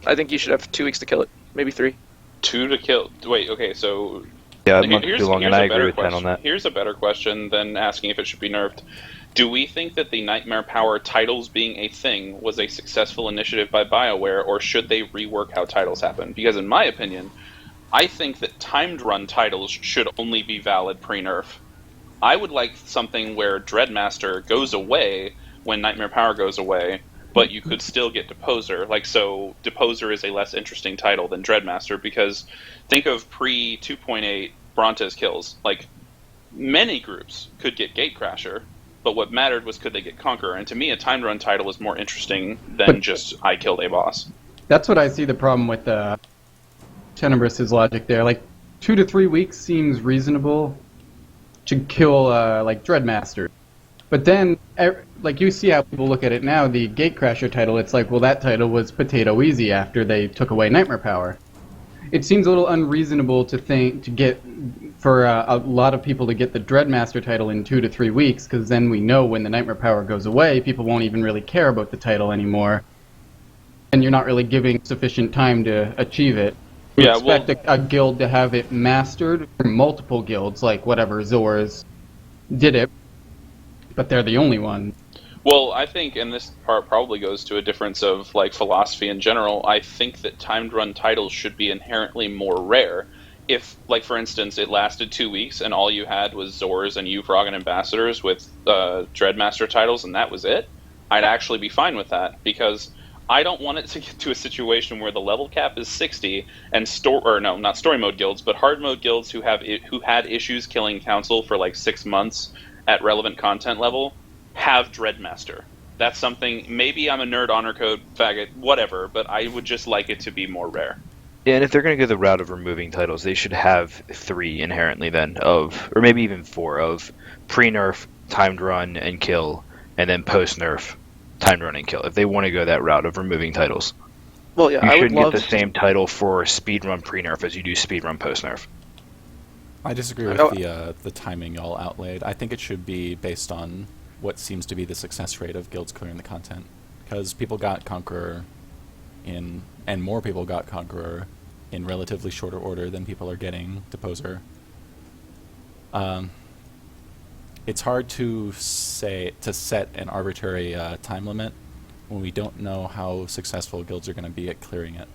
Speaker 5: I think you should have 2 weeks to kill it, maybe 3.
Speaker 2: 2 to kill. Wait, okay, so
Speaker 3: Yeah, a month too long, and I agree with 10 on that.
Speaker 2: Here's a better question than asking if it should be nerfed. Do we think that the Nightmare Power titles being a thing was a successful initiative by BioWare, or should they rework how titles happen? Because in my opinion, I think that timed run titles should only be valid pre-nerf. I would like something where Dreadmaster goes away when Nightmare Power goes away, but you could still get Deposer. So Deposer is a less interesting title than Dreadmaster, because think of pre-2.8 Brontes kills. Many groups could get Gatecrasher, but what mattered was could they get Conqueror. And to me, a timed run title is more interesting than just I killed a boss.
Speaker 6: That's what I see the problem with Tenebris's logic there. 2 to 3 weeks seems reasonable to kill Dreadmaster. But then, you see how people look at it now, the Gatecrasher title, it's like, well, that title was potato easy after they took away Nightmare Power. It seems a little unreasonable for a lot of people to get the Dreadmaster title in 2 to 3 weeks, because then we know when the Nightmare Power goes away, people won't even really care about the title anymore. And you're not really giving sufficient time to achieve it. You expect a guild to have it mastered for multiple guilds, like whatever, Zors, did it, but they're the only one.
Speaker 7: Well, I think, and this part probably goes to a difference of like philosophy in general, I think that timed run titles should be inherently more rare. If, like, for instance, it lasted 2 weeks and all you had was Zors and Ufrog and Ambassadors with Dreadmaster titles and that was it, I'd actually be fine with that, because I don't want it to get to a situation where the level cap is 60 and not story mode guilds, but hard mode guilds who had issues killing Council for like 6 months at relevant content level have Dreadmaster. That's something, maybe I'm a nerd honor code faggot, whatever, but I would just like it to be more rare.
Speaker 3: Yeah, and if they're going to go the route of removing titles, they should have 3 inherently then of, or maybe even 4 of pre-nerf, timed run, and kill, and then post-nerf, timed run and kill. If they want to go that route of removing titles,
Speaker 5: Well, yeah,
Speaker 3: you
Speaker 5: I would
Speaker 3: shouldn't get
Speaker 5: love
Speaker 3: the same title for speedrun pre-nerf as you do speedrun post-nerf.
Speaker 1: I disagree with the timing y'all outlaid. I think it should be based on what seems to be the success rate of guilds clearing the content, because people got Conqueror and more people got Conqueror in relatively shorter order than people are getting Deposer. It's hard to set an arbitrary time limit when we don't know how successful guilds are going to be at clearing it.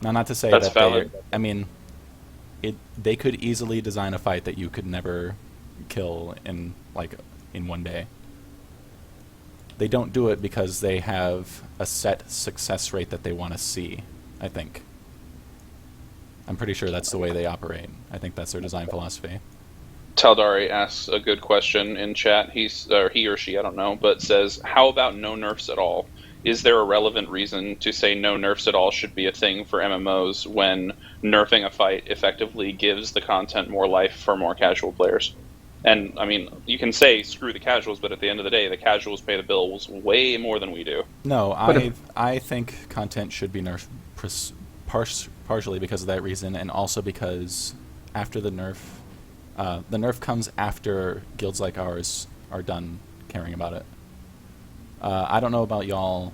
Speaker 1: Now, not to say
Speaker 7: That's
Speaker 1: that
Speaker 7: valid.
Speaker 1: they could easily design a fight that you could never kill in one day. They don't do it because they have a set success rate that they want to see, I think. I'm pretty sure that's the way they operate. I think that's their design philosophy.
Speaker 7: Taldari asks a good question in chat. He or she, I don't know, but says, how about no nerfs at all? Is there a relevant reason to say no nerfs at all should be a thing for MMOs when nerfing a fight effectively gives the content more life for more casual players? And, I mean, you can say screw the casuals, but at the end of the day, the casuals pay the bills way more than we do.
Speaker 1: No, I think content should be nerfed partially because of that reason, and also because after the nerf comes after guilds like ours are done caring about it. I don't know about y'all.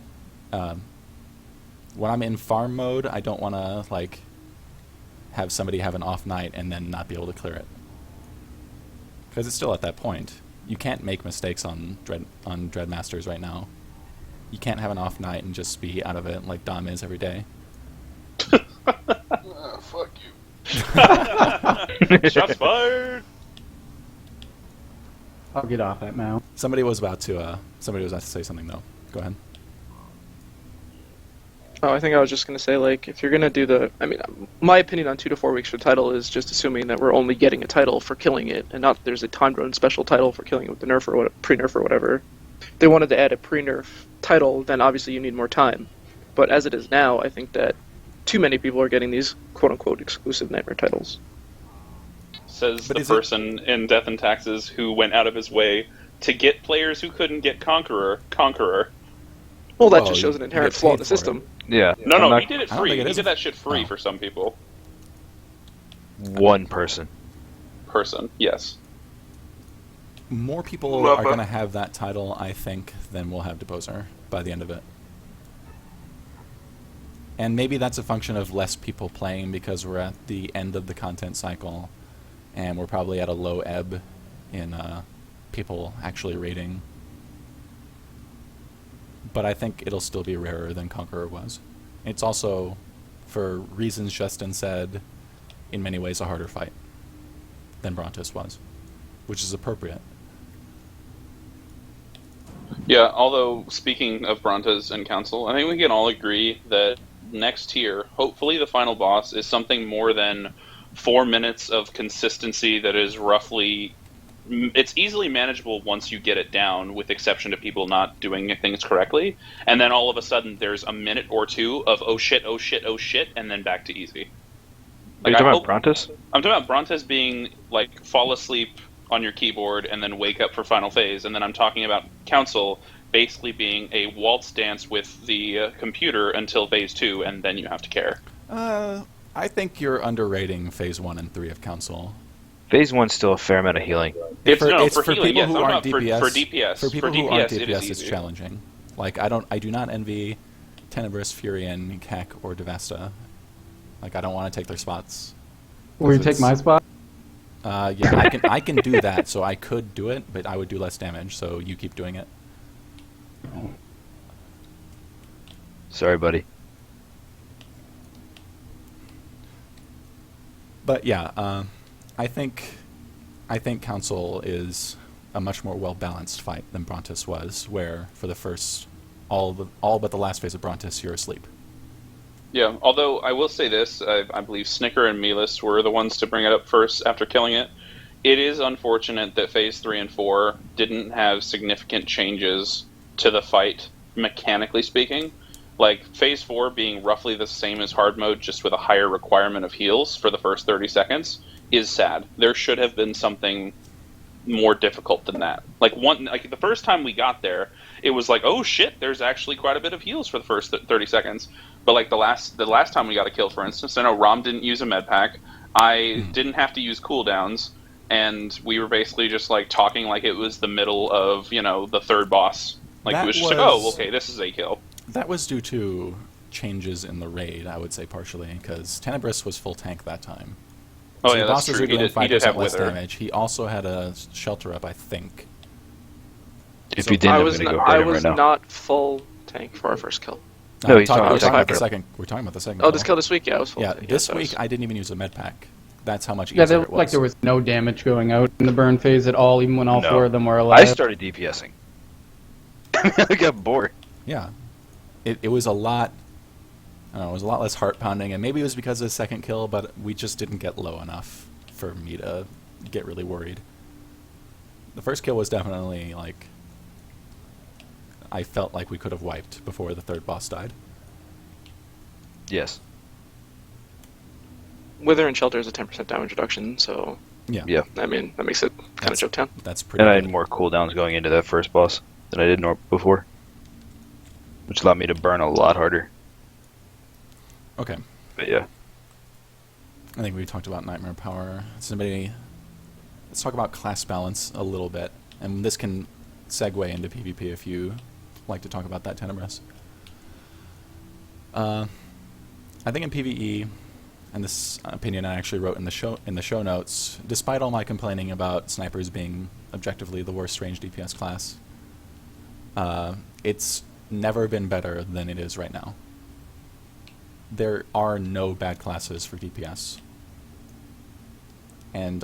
Speaker 1: When I'm in farm mode, I don't want to have somebody have an off night and then not be able to clear it, because it's still at that point. You can't make mistakes on Dreadmasters right now. You can't have an off night and just be out of it like Dom is every day.
Speaker 4: Fuck you.
Speaker 7: Shots fired!
Speaker 6: I'll get off that now.
Speaker 1: Somebody was about to say something though. Go ahead.
Speaker 5: Oh, I think I was just going to say, if you're going to do my opinion on 2 to 4 weeks for title is just assuming that we're only getting a title for killing it, and not there's a timed run special title for killing it with the nerf or pre-nerf or whatever. If they wanted to add a pre-nerf title, then obviously you need more time. But as it is now, I think that too many people are getting these quote-unquote exclusive Nightmare titles.
Speaker 7: Says
Speaker 1: But
Speaker 7: the
Speaker 1: is it-
Speaker 7: person in Death and Taxes who went out of his way to get players who couldn't get Conqueror.
Speaker 5: Well, that
Speaker 1: Well,
Speaker 5: just shows an
Speaker 1: you
Speaker 5: inherent
Speaker 1: get
Speaker 5: flaw in
Speaker 1: paid
Speaker 5: the
Speaker 1: for it.
Speaker 5: system.
Speaker 3: Yeah.
Speaker 7: No,
Speaker 3: I'm
Speaker 7: he did it
Speaker 1: I don't
Speaker 7: free.
Speaker 1: think it
Speaker 7: He
Speaker 1: is
Speaker 7: did that shit free
Speaker 1: Oh.
Speaker 7: for some people.
Speaker 3: one person.
Speaker 7: Yes.
Speaker 1: More people
Speaker 4: Love
Speaker 1: are
Speaker 4: it.
Speaker 1: going to have that title, I think, than will have Deposer by the end of it. And maybe that's a function of less people playing because we're at the end of the content cycle, and we're probably at a low ebb in people actually raiding. But I think it'll still be rarer than Conqueror was. It's also, for reasons Justin said, in many ways a harder fight than Brontis was, which is appropriate.
Speaker 7: Yeah, although, speaking of Brontes and Council, I think we can all agree that next tier, hopefully the final boss, is something more than 4 minutes of consistency that is roughly... It's easily manageable once you get it down, with exception to people not doing things correctly, and then all of a sudden there's a minute or two of oh shit, and then back to easy.
Speaker 3: Are you talking about Brontes?
Speaker 7: I'm talking about Brontes being, fall asleep on your keyboard and then wake up for final phase, and then I'm talking about Council basically being a waltz dance with the computer until phase 2, and then you have to care.
Speaker 1: I think you're underrating phase 1 and 3 of Council.
Speaker 3: Phase 1's still a fair amount of healing.
Speaker 7: It's
Speaker 1: for
Speaker 7: healing,
Speaker 1: people
Speaker 7: yes,
Speaker 1: who
Speaker 7: I'm
Speaker 1: aren't
Speaker 7: talking
Speaker 1: DPS.
Speaker 7: for DPS.
Speaker 1: For people
Speaker 7: For
Speaker 1: who aren't
Speaker 7: DPS, it
Speaker 1: DPS,
Speaker 7: is
Speaker 1: it's
Speaker 7: easy.
Speaker 1: challenging. I do not envy Tenebris, Furion, Kek, or Devasta. I don't want to take their spots.
Speaker 6: Will you
Speaker 1: 'Cause
Speaker 6: take
Speaker 1: it's-
Speaker 6: my spot?
Speaker 1: Yeah, I can do that, so I could do it, but I would do less damage. So you keep doing it.
Speaker 3: Sorry, buddy.
Speaker 1: But yeah, I think Council is a much more well balanced fight than Brontis was, where for the first all but the last phase of Brontis, you're asleep.
Speaker 7: Yeah, although I will say this, I believe Snicker and Melis were the ones to bring it up first after killing it. It is unfortunate that Phase 3 and 4 didn't have significant changes to the fight, mechanically speaking. Like, Phase 4 being roughly the same as hard mode, just with a higher requirement of heals for the first 30 seconds, is sad. There should have been something more difficult than that. Like the first time we got there, it was like, oh shit, there's actually quite a bit of heals for the first 30 seconds. But like the last time we got a kill, for instance, I know Rom didn't use a med pack. I didn't have to use cooldowns, and we were basically just like talking like it was the middle of, you know, the third boss. Like
Speaker 1: That
Speaker 7: it was just
Speaker 1: was-
Speaker 7: like, oh, okay, this is a kill.
Speaker 1: That was due to changes in the raid, I would say partially, because Tenebris was full tank that time.
Speaker 7: Oh
Speaker 1: So
Speaker 7: yeah,
Speaker 1: the
Speaker 7: that's
Speaker 1: bosses
Speaker 7: true.
Speaker 1: are doing
Speaker 7: He did
Speaker 1: 5%
Speaker 7: have
Speaker 1: less
Speaker 7: Wither.
Speaker 1: damage. He also had a shelter up, I think.
Speaker 3: If
Speaker 1: So
Speaker 3: you didn't,
Speaker 5: I
Speaker 3: I'm
Speaker 5: was
Speaker 3: gonna
Speaker 5: not,
Speaker 3: go
Speaker 5: I
Speaker 3: fight him
Speaker 5: was
Speaker 3: right now.
Speaker 5: not full tank for our first kill.
Speaker 3: No,
Speaker 1: we're
Speaker 3: he's
Speaker 1: talking,
Speaker 3: talking
Speaker 1: we're
Speaker 3: about
Speaker 1: talking about the
Speaker 3: Cyclical.
Speaker 1: second. We're talking about the second.
Speaker 5: Oh, this
Speaker 1: kill.
Speaker 5: kill this week, yeah, I was full
Speaker 1: Yeah,
Speaker 5: tank.
Speaker 1: this
Speaker 5: yes,
Speaker 1: week I didn't even use a med pack. That's how much
Speaker 6: Yeah,
Speaker 1: easier it was.
Speaker 6: like there was no damage going out in the burn phase at all, even when all
Speaker 3: No.
Speaker 6: four of them were
Speaker 3: I
Speaker 6: alive.
Speaker 3: started DPSing. I got bored.
Speaker 1: Yeah, it was a lot. I don't know, it was a lot less heart pounding, and maybe it was because of the second kill, but we just didn't get low enough for me to get really worried. The first kill was definitely like I felt like we could have wiped before the third boss died.
Speaker 3: Yes.
Speaker 5: Wither and Shelter is a 10% damage reduction, so
Speaker 1: Yeah,
Speaker 3: Yeah.
Speaker 5: I mean that makes it kind of
Speaker 1: That's-
Speaker 5: joke town.
Speaker 1: that's pretty.
Speaker 3: And I
Speaker 1: good.
Speaker 3: had more cooldowns going into that first boss than I did before, which allowed me to burn a lot harder.
Speaker 1: Okay,
Speaker 3: But yeah.
Speaker 1: I think we talked about Nightmare Power. Let's talk about class balance a little bit, and this can segue into PvP if you like to talk about that, Tenebris. I think in PvE, and this opinion I actually wrote in the show notes, despite all my complaining about snipers being objectively the worst range DPS class, it's never been better than it is right now. There are no bad classes for DPS, and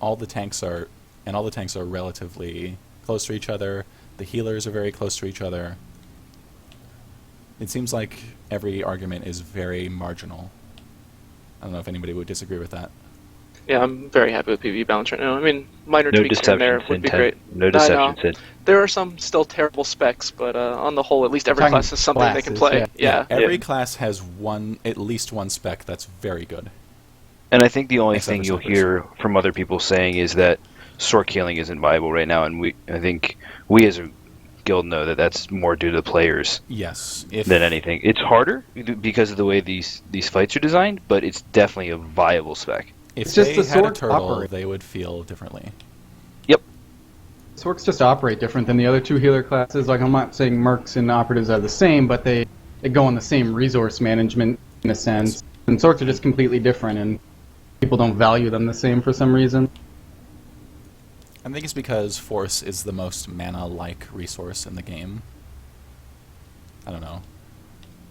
Speaker 1: all the tanks are relatively close to each other. The healers are very close to each other. It seems like every argument is very marginal. I don't know if anybody would disagree with that.
Speaker 5: Yeah, I'm very happy with PvE balance right now. I mean, minor
Speaker 3: No
Speaker 5: tweaks here and there
Speaker 3: deception,
Speaker 5: would be
Speaker 3: Sin.
Speaker 5: great.
Speaker 3: No
Speaker 5: I know.
Speaker 3: deception, Sin.
Speaker 5: There are some still terrible specs, but on the whole, at least every
Speaker 6: Talking
Speaker 5: class has something they can
Speaker 6: classes,
Speaker 5: play. Yeah.
Speaker 1: Every class has at least one spec that's very good.
Speaker 3: And I think the only
Speaker 1: Except
Speaker 3: thing
Speaker 1: for
Speaker 3: you'll
Speaker 1: snipers.
Speaker 3: hear from other people saying is that sword killing isn't viable right now, and I think we as a guild know that that's more due to the players
Speaker 1: Yes,
Speaker 3: than anything. It's harder because of the way these fights are designed, but it's definitely a viable spec.
Speaker 1: If
Speaker 6: It's just
Speaker 1: they
Speaker 6: the
Speaker 1: had a
Speaker 6: sword
Speaker 1: turtle,
Speaker 6: operate.
Speaker 1: they would feel differently.
Speaker 6: Sorks just operate different than the other two healer classes. Like, I'm not saying mercs and operatives are the same, but they go on the same resource management in a sense. And sorks are just completely different, and people don't value them the same for some reason.
Speaker 1: I think it's because Force is the most mana-like resource in the game. I don't know.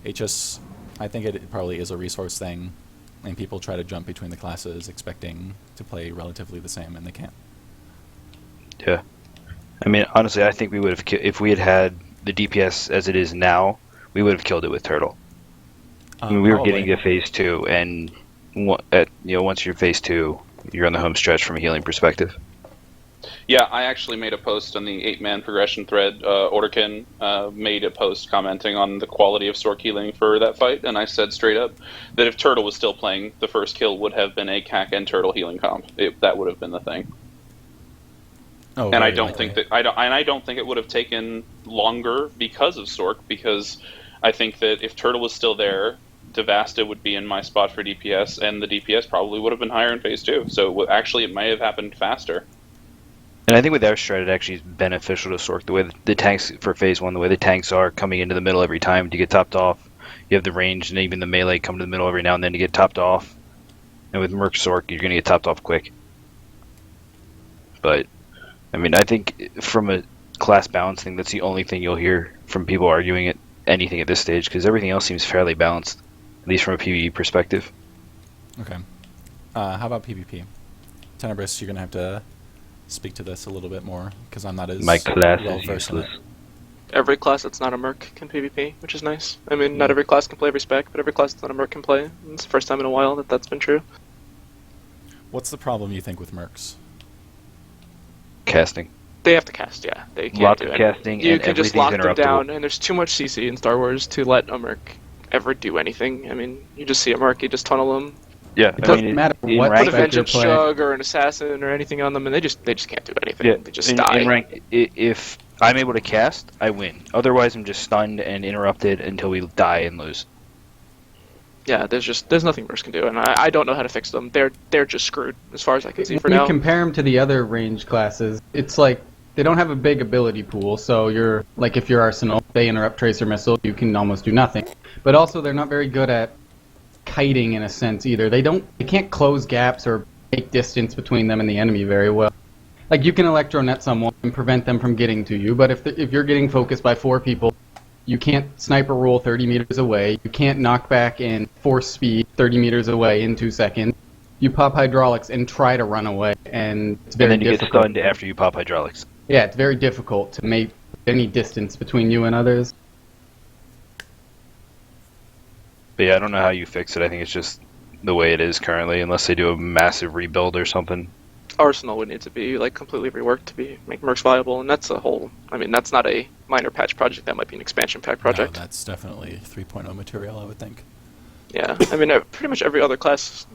Speaker 1: I think it probably is a resource thing, and people try to jump between the classes expecting to play relatively the same, and they can't.
Speaker 3: Yeah. I mean, honestly, I think we would have if we had the DPS as it is now, we would have killed it with Turtle. I mean, we were
Speaker 1: Probably.
Speaker 3: getting to phase 2, and once you're phase 2, you're on the home stretch from a healing perspective.
Speaker 7: Yeah, I actually made a post on the 8-man progression thread. Orderkin made a post commenting on the quality of sword healing for that fight, and I said straight up that if Turtle was still playing, the first kill would have been a CAC and Turtle healing comp. That would have been the thing.
Speaker 1: Oh,
Speaker 7: And I
Speaker 1: very
Speaker 7: don't
Speaker 1: likely.
Speaker 7: think that I don't think it would have taken longer because of Sork, because I think that if Turtle was still there, Devasta would be in my spot for DPS, and the DPS probably would have been higher in phase 2. So actually, it may have happened faster.
Speaker 3: And I think with our strat, it actually is beneficial to Sork. The way the tanks for phase 1, the way the tanks are coming into the middle every time to get topped off. You have the range and even the melee come to the middle every now and then to get topped off. And with Merc Sork, you're going to get topped off quick. But I mean, I think from a class balance thing, that's the only thing you'll hear from people arguing it anything at this stage, because everything else seems fairly balanced, at least from a PvE perspective.
Speaker 1: Okay. How about PvP? Tenebris, you're going to have to speak to this a little bit more, because I'm not as
Speaker 3: My class
Speaker 1: well
Speaker 3: is
Speaker 1: versed in it.
Speaker 3: useless.
Speaker 5: Every class that's not a merc can PvP, which is nice. I mean, not every class can play every spec, but every class that's not a merc can play. It's the first time in a while that that's been true.
Speaker 1: What's the problem, you think, with mercs?
Speaker 3: Casting.
Speaker 5: They have to cast, yeah. They can't
Speaker 3: Lots
Speaker 5: do
Speaker 3: of
Speaker 5: it.
Speaker 3: casting,
Speaker 5: You
Speaker 3: and
Speaker 5: can just
Speaker 3: everything's
Speaker 5: lock them
Speaker 3: interruptible.
Speaker 5: down, and there's too much CC in Star Wars to let a merc ever do anything. I mean, you just see a merc, you just tunnel them,
Speaker 3: Yeah,
Speaker 6: It doesn't matter
Speaker 3: in
Speaker 6: what
Speaker 3: rank,
Speaker 5: put a
Speaker 6: spec you're
Speaker 5: vengeance
Speaker 6: playing.
Speaker 5: chug or an assassin or anything on them, and they just can't do anything.
Speaker 3: yeah,
Speaker 5: They just
Speaker 3: in
Speaker 5: die.
Speaker 3: rank, if I'm able to cast, I win. Otherwise, I'm just stunned and interrupted until we die and lose.
Speaker 5: Yeah, there's nothing mercs can do, and I don't know how to fix them. They're just screwed as far as I can see for
Speaker 6: When you
Speaker 5: now.
Speaker 6: compare them to the other range classes, it's like they don't have a big ability pool. So you're like, if you're Arsenal, they interrupt tracer missile, you can almost do nothing. But also, they're not very good at kiting in a sense either. They can't close gaps or make distance between them and the enemy very well. Like, you can electronet someone and prevent them from getting to you, but if you're getting focused by 4 people, you can't sniper roll 30 meters away. You can't knock back and force speed 30 meters away in 2 seconds. You pop hydraulics and try to run away, and it's very
Speaker 3: And then you get
Speaker 6: difficult.
Speaker 3: stunned after you pop hydraulics.
Speaker 6: Yeah, it's very difficult to make any distance between you and others.
Speaker 3: But yeah, I don't know how you fix it. I think it's just the way it is currently, unless they do a massive rebuild or something.
Speaker 5: Arsenal would need to be like completely reworked to make mercs viable, and that's a whole. I mean, that's not a minor patch project. That might be an expansion pack project.
Speaker 1: No, that's definitely 3.0 material, I would think.
Speaker 5: Yeah, I mean, pretty much every other class,